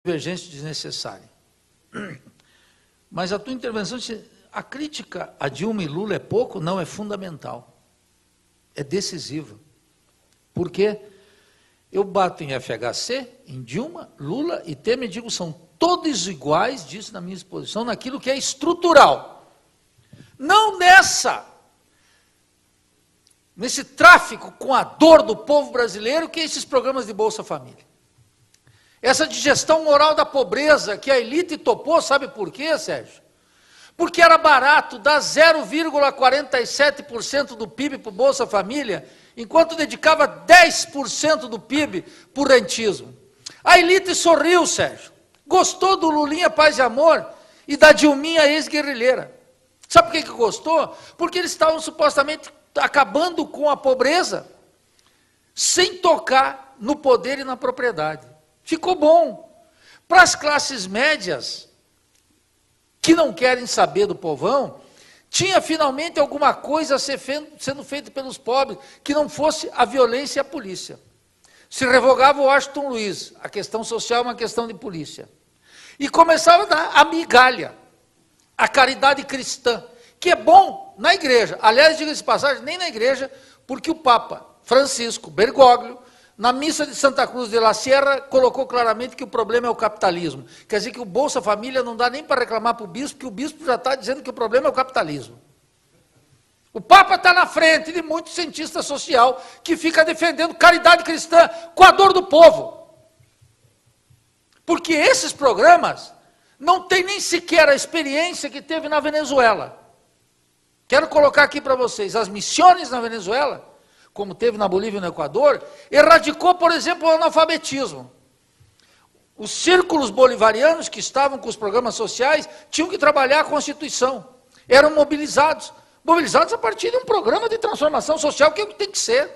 divergência desnecessária. Mas a tua intervenção, a crítica a Dilma e Lula é pouco? Não, é fundamental. É decisiva. Por quê? Eu bato em FHC, em Dilma, Lula e Temer, e digo, são todos iguais, disse na minha exposição, naquilo que é estrutural. Não nesse tráfico com a dor do povo brasileiro, que é esses programas de Bolsa Família. Essa digestão moral da pobreza que a elite topou, sabe por quê, Sérgio? Porque era barato dar 0,47% do PIB para o Bolsa Família, enquanto dedicava 10% do PIB para o rentismo. A elite sorriu, Sérgio. Gostou do Lulinha Paz e Amor e da Dilminha ex-guerrilheira. Sabe por que gostou? Porque eles estavam supostamente acabando com a pobreza, sem tocar no poder e na propriedade. Ficou bom. Para as classes médias, que não querem saber do povão, tinha finalmente alguma coisa sendo feita pelos pobres, que não fosse a violência e a polícia. Se revogava o Washington Luiz, a questão social é uma questão de polícia. E começava a dar a migalha, a caridade cristã, que é bom na igreja. Aliás, diga-se de passagem, nem na igreja, porque o Papa Francisco Bergoglio, na missa de Santa Cruz de la Sierra, colocou claramente que o problema é o capitalismo. Quer dizer que o Bolsa Família não dá nem para reclamar para o bispo, porque o bispo já está dizendo que o problema é o capitalismo. O Papa está na frente de muito cientista social que fica defendendo caridade cristã com a dor do povo. Porque esses programas não têm nem sequer a experiência que teve na Venezuela. Quero colocar aqui para vocês, as missões na Venezuela, como teve na Bolívia e no Equador, erradicou, por exemplo, o analfabetismo. Os círculos bolivarianos que estavam com os programas sociais tinham que trabalhar a Constituição. Eram mobilizados a partir de um programa de transformação social, que é o que tem que ser.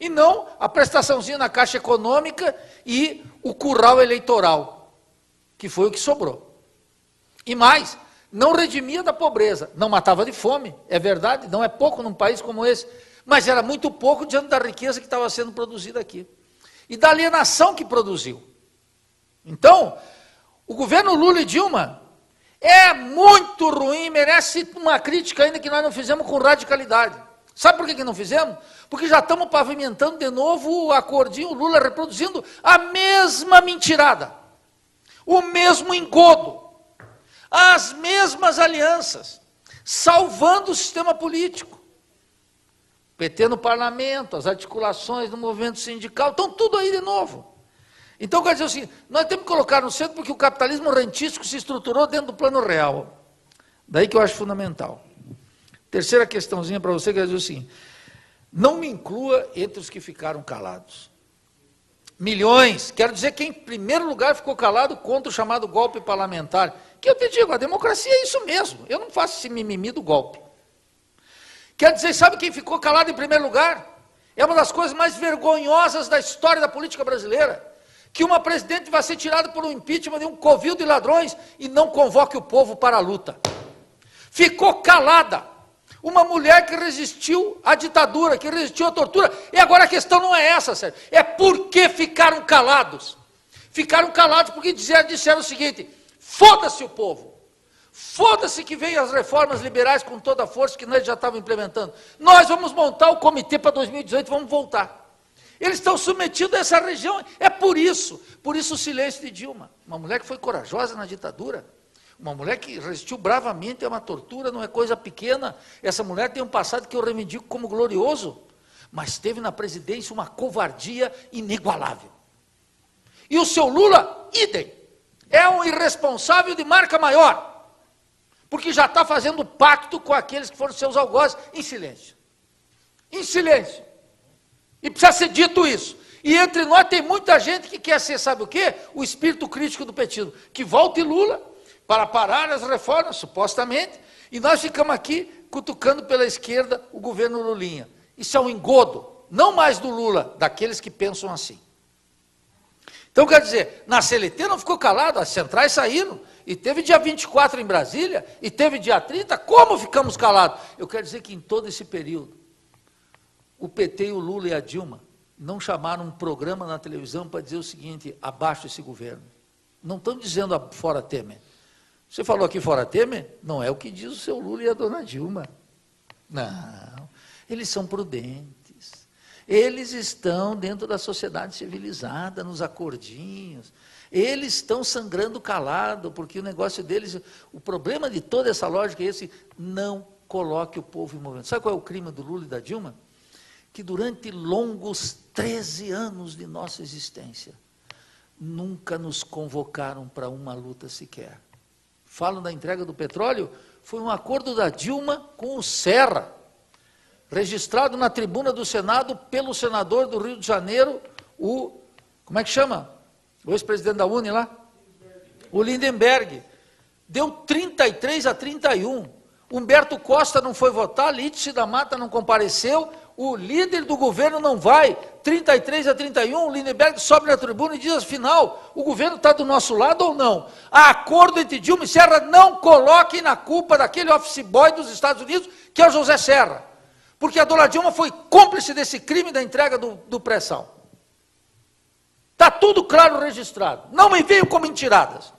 E não a prestaçãozinha na Caixa Econômica e o curral eleitoral, que foi o que sobrou. E mais, não redimia da pobreza, não matava de fome, é verdade, não é pouco num país como esse, mas era muito pouco diante da riqueza que estava sendo produzida aqui. E da alienação que produziu. Então, o governo Lula e Dilma é muito ruim, merece uma crítica ainda que nós não fizemos com radicalidade. Sabe por que não fizemos? Porque já estamos pavimentando de novo o acordinho, o Lula reproduzindo a mesma mentirada, o mesmo engodo, as mesmas alianças, salvando o sistema político. PT no parlamento, as articulações do movimento sindical, estão tudo aí de novo. Então, quer dizer assim, nós temos que colocar no centro porque o capitalismo rentístico se estruturou dentro do plano real. Daí que eu acho fundamental. Terceira questãozinha para você, quer dizer assim, não me inclua entre os que ficaram calados. Milhões, quero dizer que em primeiro lugar ficou calado contra o chamado golpe parlamentar, que eu te digo, a democracia é isso mesmo, eu não faço esse mimimi do golpe. Quer dizer, sabe quem ficou calado em primeiro lugar? É uma das coisas mais vergonhosas da história da política brasileira, que uma presidente vai ser tirada por um impeachment de um covil de ladrões e não convoque o povo para a luta. Ficou calada uma mulher que resistiu à ditadura, que resistiu à tortura, e agora a questão não é essa, Sérgio, é por que ficaram calados. Ficaram calados porque disseram o seguinte, foda-se o povo. Foda-se que veio as reformas liberais com toda a força que nós já estávamos implementando. Nós vamos montar o comitê para 2018, vamos voltar. Eles estão submetidos a essa região, é por isso o silêncio de Dilma. Uma mulher que foi corajosa na ditadura, uma mulher que resistiu bravamente a uma tortura, não é coisa pequena. Essa mulher tem um passado que eu reivindico como glorioso, mas teve na presidência uma covardia inigualável. E o seu Lula, idem, é um irresponsável de marca maior. Porque já está fazendo pacto com aqueles que foram seus algozes, em silêncio. Em silêncio. E precisa ser dito isso. E entre nós tem muita gente que quer ser, sabe o quê? O espírito crítico do petismo. Que volte Lula para parar as reformas, supostamente, e nós ficamos aqui cutucando pela esquerda o governo Lulinha. Isso é um engodo, não mais do Lula, daqueles que pensam assim. Então, quer dizer, na CLT não ficou calado, as centrais saíram, e teve dia 24 em Brasília, e teve dia 30, como ficamos calados? Eu quero dizer que em todo esse período, o PT, o Lula e a Dilma não chamaram um programa na televisão para dizer o seguinte, abaixo esse governo. Não estão dizendo fora Temer. Você falou aqui fora Temer? Não é o que diz o seu Lula e a dona Dilma. Não, eles são prudentes. Eles estão dentro da sociedade civilizada, nos acordinhos. Eles estão sangrando calado, porque o negócio deles, o problema de toda essa lógica é esse: não coloque o povo em movimento. Sabe qual é o crime do Lula e da Dilma? Que durante longos 13 anos de nossa existência, nunca nos convocaram para uma luta sequer. Falam da entrega do petróleo, foi um acordo da Dilma com o Serra, registrado na tribuna do Senado pelo senador do Rio de Janeiro, como é que chama? O ex-presidente da UNE lá? O Lindenberg. Deu 33-31. Humberto Costa não foi votar, Lídice da Mata não compareceu, o líder do governo não vai, 33-31, o Lindenberg sobe na tribuna e diz, afinal, o governo está do nosso lado ou não? Há acordo entre Dilma e Serra, não coloquem na culpa daquele office boy dos Estados Unidos, que é o José Serra, porque a dona Dilma foi cúmplice desse crime da entrega do pré-sal. Está tudo claro registrado, não me venham com mentiradas.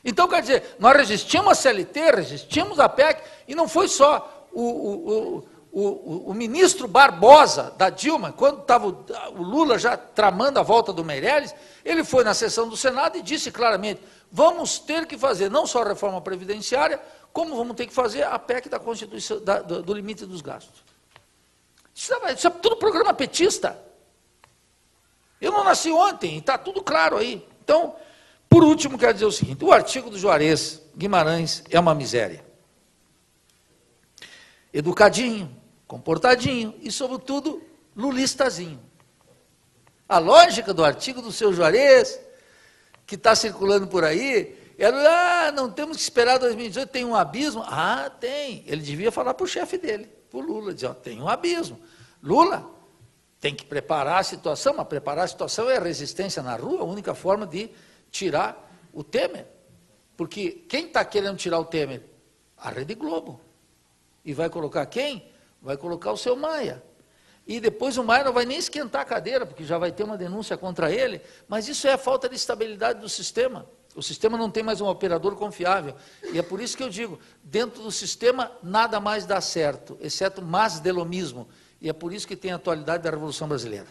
Então, quer dizer, nós resistimos a CLT, resistimos a PEC, e não foi só o ministro Barbosa, da Dilma, quando estava o Lula já tramando a volta do Meirelles, ele foi na sessão do Senado e disse claramente, vamos ter que fazer não só a reforma previdenciária, como vamos ter que fazer a PEC da Constituição, do limite dos gastos. Isso é tudo programa petista. Eu não nasci ontem, está tudo claro aí. Então, por último, quero dizer o seguinte, o artigo do Juarez Guimarães é uma miséria. Educadinho, comportadinho e, sobretudo, lulistazinho. A lógica do artigo do seu Juarez, que está circulando por aí, era, não temos que esperar 2018, tem um abismo. Ah, tem. Ele devia falar para o chefe dele, para o Lula, dizer, ó, tem um abismo. Lula, tem que preparar a situação, mas preparar a situação é a resistência na rua, a única forma de tirar o Temer. Porque quem está querendo tirar o Temer? A Rede Globo. E vai colocar quem? Vai colocar o seu Maia. E depois o Maia não vai nem esquentar a cadeira, porque já vai ter uma denúncia contra ele, mas isso é a falta de estabilidade do sistema. O sistema não tem mais um operador confiável. E é por isso que eu digo, dentro do sistema nada mais dá certo, exceto mas delomismo. E é por isso que tem a atualidade da Revolução Brasileira.